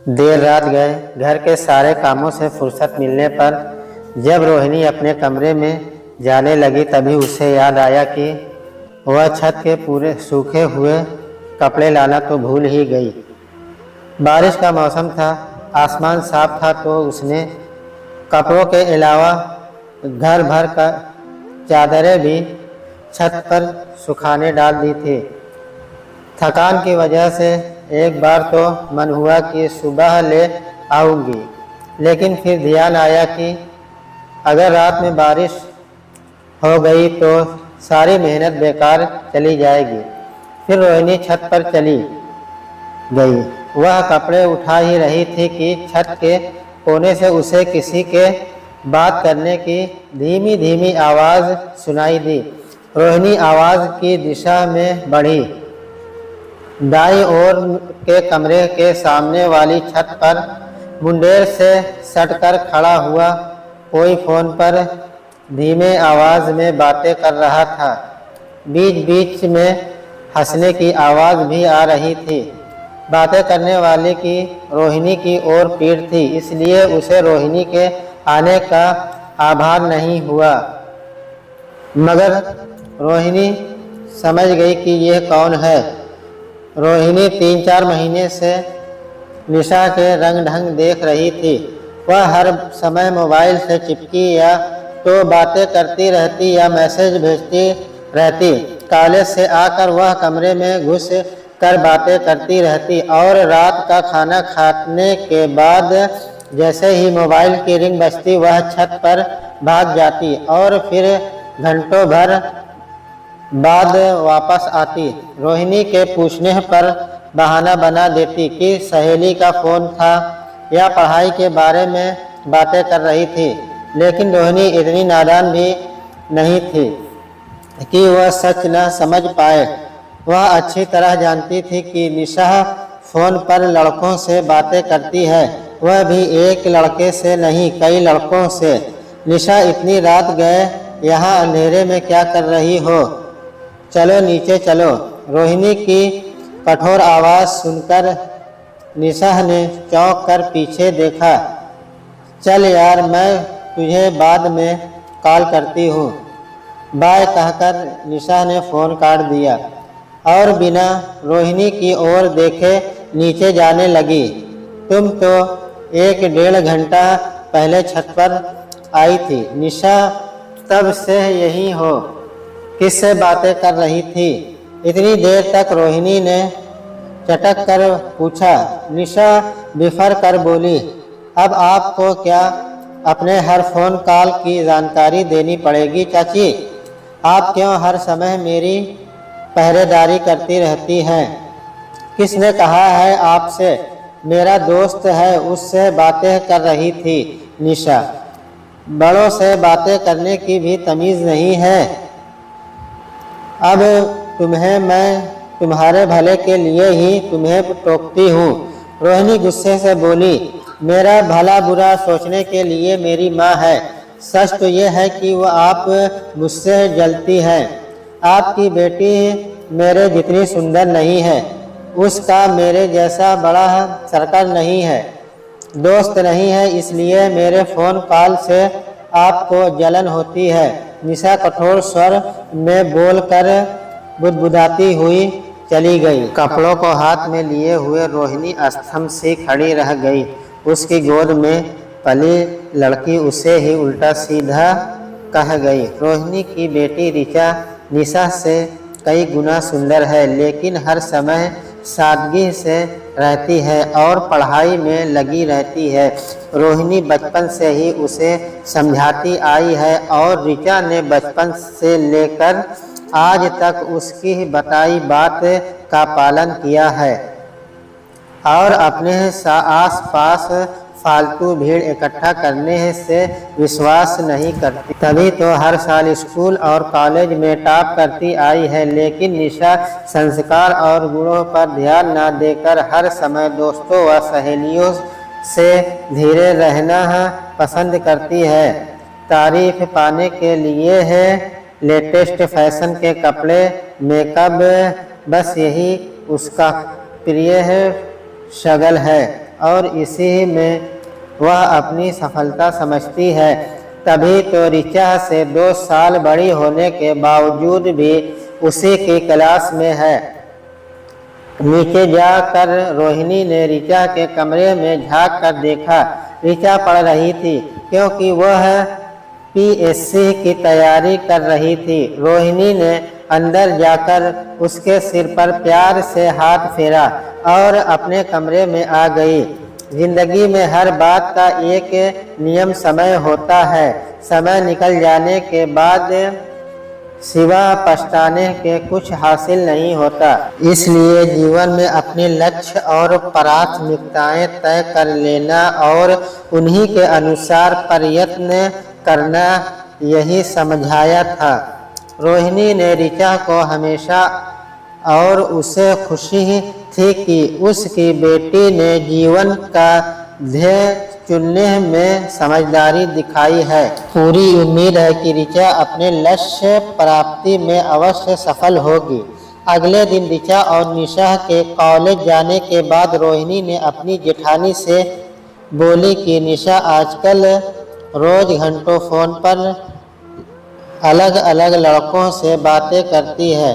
देर रात गए। घर के सारे कामों से फुर्सत मिलने पर जब रोहिणी अपने कमरे में जाने लगी तभी उसे याद आया कि वह छत के पूरे सूखे हुए कपड़े लाना तो भूल ही गई। बारिश का मौसम था, आसमान साफ था, तो उसने कपड़ों के अलावा घर भर का चादरें भी छत पर सुखाने डाल दी थी। थकान की वजह से एक बार तो मन हुआ कि सुबह ले आऊंगी, लेकिन फिर ध्यान आया कि अगर रात में बारिश हो गई तो सारी मेहनत बेकार चली जाएगी। फिर रोहिणी छत पर चली गई। वह कपड़े उठा ही रही थी कि छत के कोने से उसे किसी के बात करने की धीमी धीमी आवाज़ सुनाई दी। रोहिणी आवाज़ की दिशा में बढ़ी। दाईं ओर के कमरे के सामने वाली छत पर मुंडेर से सटकर खड़ा हुआ कोई फोन पर धीमे आवाज़ में बातें कर रहा था। बीच बीच में हंसने की आवाज़ भी आ रही थी। बातें करने वाले की रोहिणी की ओर पीठ थी, इसलिए उसे रोहिणी के आने का आभार नहीं हुआ। मगर रोहिणी समझ गई कि यह कौन है। रोहिणी 3-4 महीने से निशा के रंग ढंग देख रही थी। वह हर समय मोबाइल से चिपकी या तो बातें करती रहती या मैसेज भेजती रहती। कॉलेज से आकर वह कमरे में घुस कर बातें करती रहती और रात का खाना खाने के बाद जैसे ही मोबाइल की रिंग बजती वह छत पर भाग जाती और फिर घंटों भर बाद वापस आती। रोहिणी के पूछने पर बहाना बना देती कि सहेली का फ़ोन था या पढ़ाई के बारे में बातें कर रही थी, लेकिन रोहिणी इतनी नादान भी नहीं थी कि वह सच न समझ पाए। वह अच्छी तरह जानती थी कि निशा फ़ोन पर लड़कों से बातें करती है, वह भी एक लड़के से नहीं कई लड़कों से। निशा, इतनी रात गए यहाँ अंधेरे में क्या कर रही हो? चलो नीचे चलो। रोहिणी की कठोर आवाज़ सुनकर निशा ने चौंक कर पीछे देखा। चल यार, मैं तुझे बाद में कॉल करती हूँ। बाय कहकर निशा ने फ़ोन काट दिया और बिना रोहिणी की ओर देखे नीचे जाने लगी। तुम तो 1-1.5 घंटा पहले छत पर आई थी। निशा, तब से यही हो? किससे बातें कर रही थी इतनी देर तक? रोहिणी ने चटक कर पूछा। निशा बिफर कर बोली, अब आपको क्या अपने हर फ़ोन कॉल की जानकारी देनी पड़ेगी चाची? आप क्यों हर समय मेरी पहरेदारी करती रहती हैं? किसने कहा है आपसे? मेरा दोस्त है, उससे बातें कर रही थी। निशा, बड़ों से बातें करने की भी तमीज़ नहीं है? अब तुम्हें मैं तुम्हारे भले के लिए ही तुम्हें टोकती हूँ। रोहिणी गुस्से से बोली, मेरा भला बुरा सोचने के लिए मेरी माँ है। सच तो ये है कि वो आप मुझसे जलती हैं। आपकी बेटी मेरे जितनी सुंदर नहीं है, उसका मेरे जैसा बड़ा सर्कल नहीं है, दोस्त नहीं है, इसलिए मेरे फ़ोन कॉल से आपको जलन होती है। निशा कठोर स्वर में बोलकर बुदबुदाती हुई चली गई। कपड़ों को हाथ में लिए हुए रोहिणी स्तंभ सी खड़ी रह गई। उसकी गोद में पली लड़की उसे ही उल्टा सीधा कह गई। रोहिणी की बेटी ऋचा निशा से कई गुना सुंदर है, लेकिन हर समय सादगी से रहती है और पढ़ाई में लगी रहती है। रोहिणी बचपन से ही उसे समझाती आई है और ऋचा ने बचपन से लेकर आज तक उसकी बताई बात का पालन किया है और अपने आस पास फालतू भीड़ इकट्ठा करने से विश्वास नहीं करती। तभी तो हर साल स्कूल और कॉलेज में टॉप करती आई है। लेकिन निशा संस्कार और गुणों पर ध्यान न देकर हर समय दोस्तों व सहेलियों से धीरे रहना पसंद करती है। तारीफ पाने के लिए है लेटेस्ट फैशन के कपड़े, मेकअप, बस यही उसका प्रिय शगल है और इसी में वह अपनी सफलता समझती है। तभी तो ऋचा से 2 साल बड़ी होने के बावजूद भी उसी की क्लास में है। नीचे जाकर रोहिणी ने ऋचा के कमरे में झांक कर देखा। ऋचा पढ़ रही थी क्योंकि वह पीएससी की तैयारी कर रही थी। रोहिणी ने अंदर जाकर उसके सिर पर प्यार से हाथ फेरा और अपने कमरे में आ गई। जिंदगी में हर बात का एक नियम समय होता है। समय निकल जाने के बाद सिवा पछताने के कुछ हासिल नहीं होता। इसलिए जीवन में अपने लक्ष्य और प्राथमिकताएं तय कर लेना और उन्हीं के अनुसार प्रयत्न करना, यही समझाया था। रोहिणी ने ऋचा को हमेशा और उसे खुशी थी कि उसकी बेटी ने जीवन का ध्येय चुनने में समझदारी दिखाई है। पूरी उम्मीद है कि ऋचा अपने लक्ष्य प्राप्ति में अवश्य सफल होगी। अगले दिन ऋचा और निशा के कॉलेज जाने के बाद रोहिणी ने अपनी जेठानी से बोली कि निशा आजकल रोज घंटों फोन पर अलग अलग लड़कों से बातें करती है,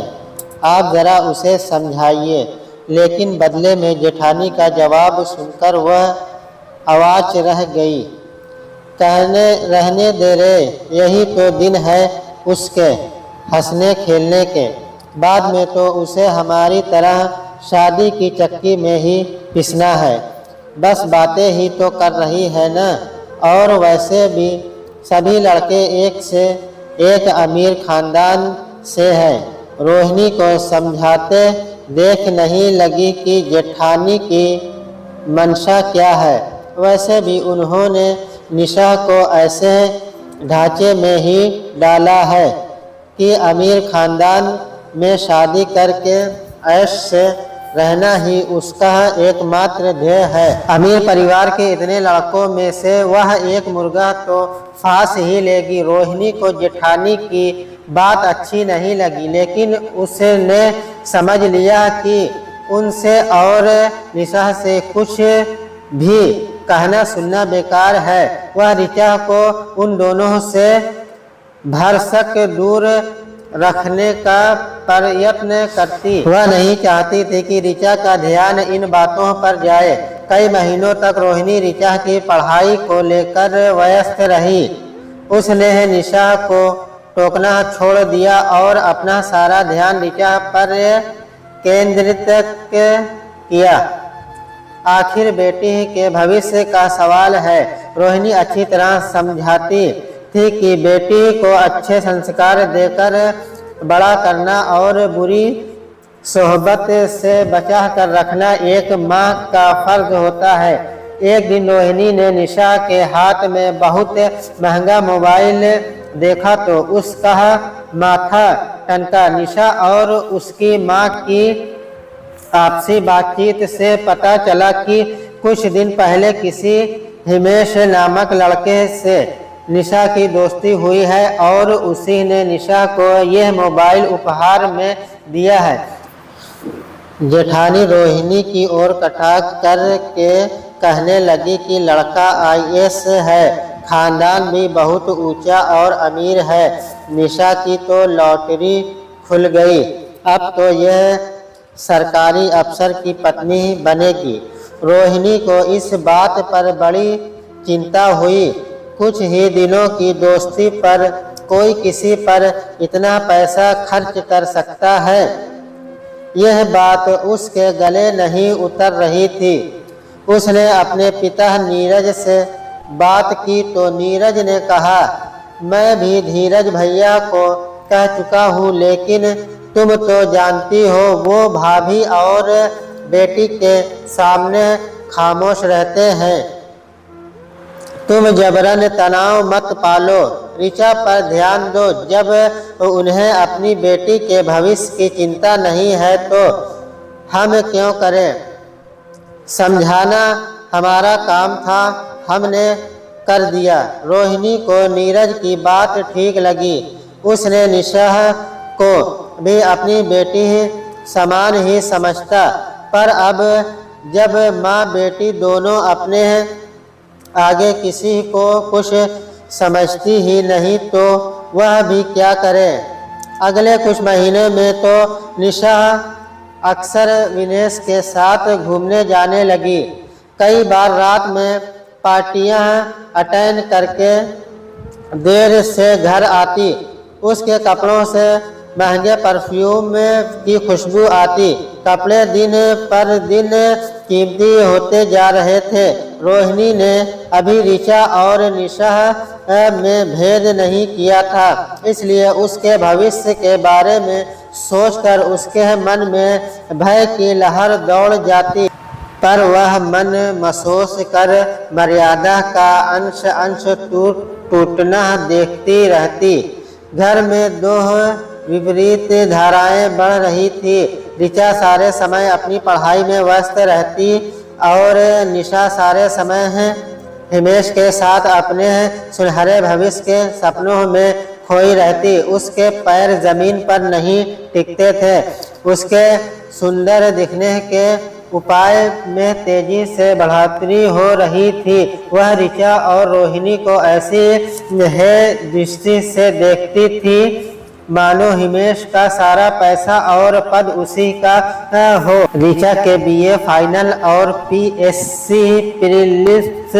आप जरा उसे समझाइए। लेकिन बदले में जेठानी का जवाब सुनकर वह आवाज रह गई। रहने दे रे, यही तो दिन है उसके हंसने खेलने के। बाद में तो उसे हमारी तरह शादी की चक्की में ही पिसना है। बस बातें ही तो कर रही है न। और वैसे भी सभी लड़के एक से एक अमीर खानदान से हैं। रोहिणी को समझाते देख नहीं लगी कि जेठानी की मंशा क्या है। वैसे भी उन्होंने निशा को ऐसे ढांचे में ही डाला है कि अमीर खानदान में शादी करके ऐश से रहना ही उसका एकमात्र ध्येय है। अमीर परिवार के इतने लड़कों में से वह एक मुर्गा तो फांस ही लेगी। रोहिणी को जेठानी की बात अच्छी नहीं लगी, लेकिन उसने समझ लिया कि उनसे और निशा से कुछ भी कहना सुनना बेकार है। वह ऋचा को उन दोनों से भरसक दूर रखने का प्रयत्न करती। वह नहीं चाहती थी कि ऋचा का ध्यान इन बातों पर जाए। कई महीनों तक रोहिणी ऋचा की पढ़ाई को लेकर व्यस्त रही। उसने निशा को टोकना छोड़ दिया और अपना सारा ध्यान ऋचा पर केंद्रित किया। आखिर बेटी के भविष्य का सवाल है। रोहिणी अच्छी तरह समझाती थी कि बेटी को अच्छे संस्कार देकर बड़ा करना और बुरी सोहबत से बचा कर रखना एक माँ का फर्ज होता है। एक दिन रोहिणी ने निशा के हाथ में बहुत महंगा मोबाइल देखा तो उसका माथा टनका। निशा और उसकी माँ की आपसी बातचीत से पता चला कि कुछ दिन पहले किसी हिमेश नामक लड़के से निशा की दोस्ती हुई है और उसी ने निशा को यह मोबाइल उपहार में दिया है। जेठानी रोहिणी की ओर कटाक्ष करके कहने लगी कि लड़का आईएएस है, खानदान भी बहुत ऊंचा और अमीर है। निशा की तो लॉटरी खुल गई, अब तो यह सरकारी अफसर की पत्नी बनेगी। रोहिणी को इस बात पर बड़ी चिंता हुई। कुछ ही दिनों की दोस्ती पर कोई किसी पर इतना पैसा खर्च कर सकता है, यह बात उसके गले नहीं उतर रही थी। उसने अपने पिता नीरज से बात की तो नीरज ने कहा, मैं भी धीरज भैया को कह चुका हूँ, लेकिन तुम तो जानती हो वो भाभी और बेटी के सामने खामोश रहते हैं। तुम जबरन तनाव मत पालो, ऋचा पर ध्यान दो। जब उन्हें अपनी बेटी के भविष्य की चिंता नहीं है तो हम क्यों करें? समझाना हमारा काम था, हमने कर दिया। रोहिणी को नीरज की बात ठीक लगी। उसने निशा को भी अपनी बेटी समान ही समझता, पर अब जब माँ बेटी दोनों अपने आगे किसी को कुछ समझती ही नहीं तो वह भी क्या करे। अगले कुछ महीने में तो निशा अक्सर विनेश के साथ घूमने जाने लगी। कई बार रात में पार्टियां अटेंड करके देर से घर आती। उसके कपड़ों से महंगे परफ्यूम की खुशबू आती। कपड़े दिन पर दिन कीमती होते जा रहे थे। रोहिणी ने अभी ऋचा और निशा में भेद नहीं किया था, इसलिए उसके भविष्य के बारे में सोचकर उसके मन में भय की लहर दौड़ जाती। पर वह मन महसूस कर मर्यादा का अंश अंश टूटना देखती रहती। घर में दो विपरीत धाराएं बढ़ रही थी। ऋचा सारे समय अपनी पढ़ाई में व्यस्त रहती और निशा सारे समय हिमेश के साथ अपने सुनहरे भविष्य के सपनों में खोई रहती। उसके पैर जमीन पर नहीं टिकते थे। उसके सुंदर दिखने के उपाय में तेजी से बढ़ोतरी हो रही थी। वह ऋचा और रोहिणी को ऐसी दृष्टि से देखती थी मानो हिमेश का सारा पैसा और पद उसी का हो। ऋचा के बीए फाइनल और पीएससी प्रीलिम्स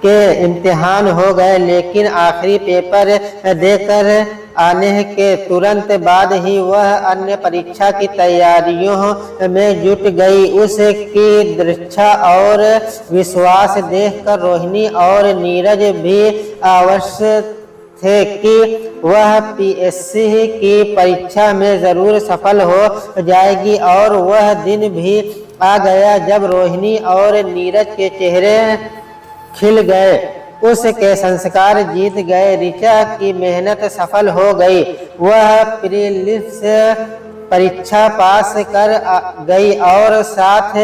के इम्तिहान हो गए, लेकिन आखिरी पेपर देकर आने के तुरंत बाद ही वह अन्य परीक्षा की तैयारियों में जुट गई। उसकी दृढ़ता और विश्वास देखकर रोहिणी और नीरज भी अवश्य थे कि वह पीएससी की परीक्षा में जरूर सफल हो जाएगी। और वह दिन भी आ गया जब रोहिणी और नीरज के चेहरे खिल गए। उसके संस्कार जीत गए। ऋचा की मेहनत सफल हो गई। वह प्रीलिम्स परीक्षा पास कर गई और साथ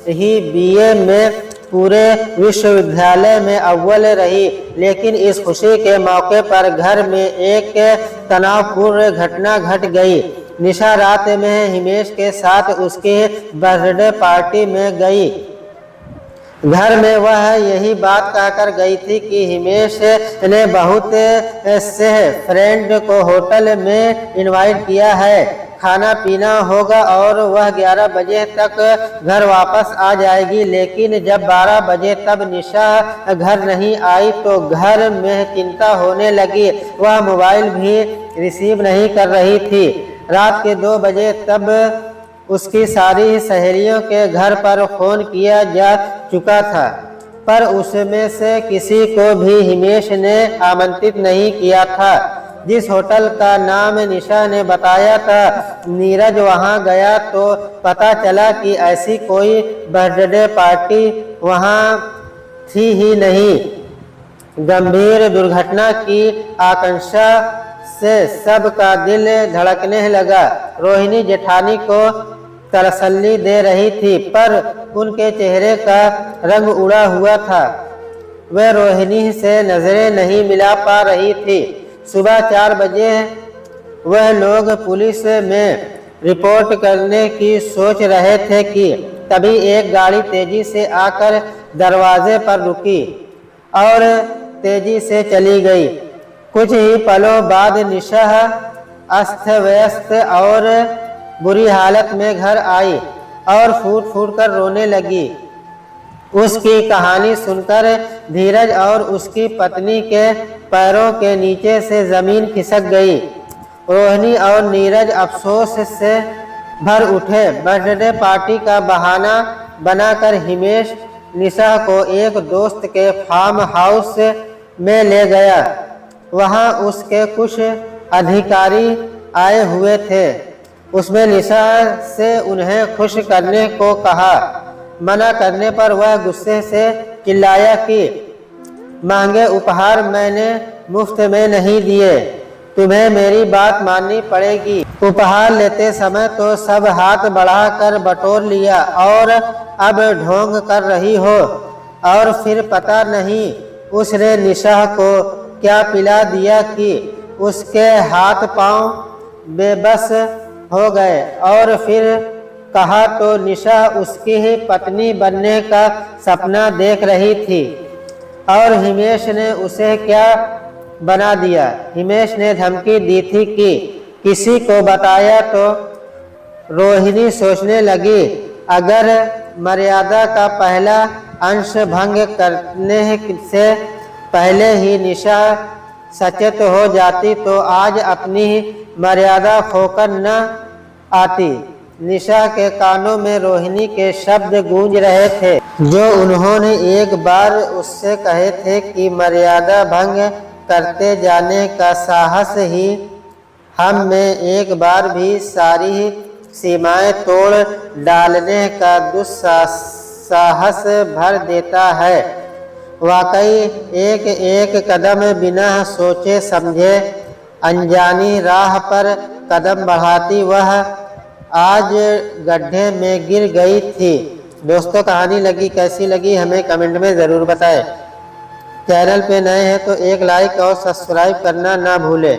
ही बीए में पूरे विश्वविद्यालय में अव्वल रही। लेकिन इस खुशी के मौके पर घर में एक तनावपूर्ण घटना घट गई। निशा रात में हिमेश के साथ उसके बर्थडे पार्टी में गई। घर में वह यही बात कहकर गई थी कि हिमेश ने बहुत से फ्रेंड को होटल में इनवाइट किया है, खाना पीना होगा और वह 11 बजे तक घर वापस आ जाएगी। लेकिन जब 12 बजे तब निशा घर नहीं आई तो घर में चिंता होने लगी। वह मोबाइल भी रिसीव नहीं कर रही थी। रात के 2 बजे तब उसकी सारी सहेलियों के घर पर फोन किया जा चुका था, पर उसमें से किसी को भी हिमेश ने आमंत्रित नहीं किया था। जिस होटल का नाम निशा ने बताया था, नीरज वहां गया तो पता चला कि ऐसी कोई बर्थडे पार्टी वहां थी ही नहीं। गंभीर दुर्घटना की आशंका से सबका दिल धड़कने लगा। रोहिणी जेठानी को तसल्ली दे रही थी, पर उनके चेहरे का रंग उड़ा हुआ था। वह रोहिणी से नजरें नहीं मिला पा रही थी। सुबह 4 बजे वह लोग पुलिस में रिपोर्ट करने की सोच रहे थे कि तभी एक गाड़ी तेजी से आकर दरवाजे पर रुकी और तेजी से चली गई। कुछ ही पलों बाद निशा अस्त व्यस्त और बुरी हालत में घर आई और फूट फूट कर रोने लगी। उसकी कहानी सुनकर धीरज और उसकी पत्नी के पैरों के नीचे से जमीन खिसक गई। रोहिणी और नीरज अफसोस से भर उठे। बर्थडे पार्टी का बहाना बनाकर हिमेश निशा को एक दोस्त के फार्म हाउस में ले गया। वहां उसके कुछ अधिकारी आए हुए थे। उसमें निशा से उन्हें खुश करने को कहा। मना करने पर वह गुस्से से चिल्लाया कि महंगे उपहार मैंने मुफ्त में नहीं दिए, तुम्हें मेरी बात माननी पड़ेगी। उपहार लेते समय तो सब हाथ बढ़ाकर बटोर लिया और अब ढोंग कर रही हो। और फिर पता नहीं उसने निशा को क्या पिला दिया कि उसके हाथ पांव बेबस हो गए और फिर कहा तो निशा उसकी ही पत्नी बनने का सपना देख रही थी और हिमेश ने उसे क्या बना दिया। हिमेश ने धमकी दी थी कि किसी को बताया तो रोहिणी सोचने लगी अगर मर्यादा का पहला अंश भंग करने से पहले ही निशा सचेत हो जाती तो आज अपनी मर्यादा खोकर न आती। निशा के कानों में रोहिणी के शब्द गूंज रहे थे जो उन्होंने एक बार उससे कहे थे कि मर्यादा भंग करते जाने का साहस ही हम में एक बार भी सारी सीमाएं तोड़ डालने का दुस्साहस भर देता है। वाकई एक एक कदम बिना सोचे समझे अनजानी राह पर कदम बढ़ाती वह आज गड्ढे में गिर गई थी। दोस्तों कहानी कैसी लगी हमें कमेंट में ज़रूर बताएं। चैनल पे नए हैं तो एक लाइक और सब्सक्राइब करना ना भूलें।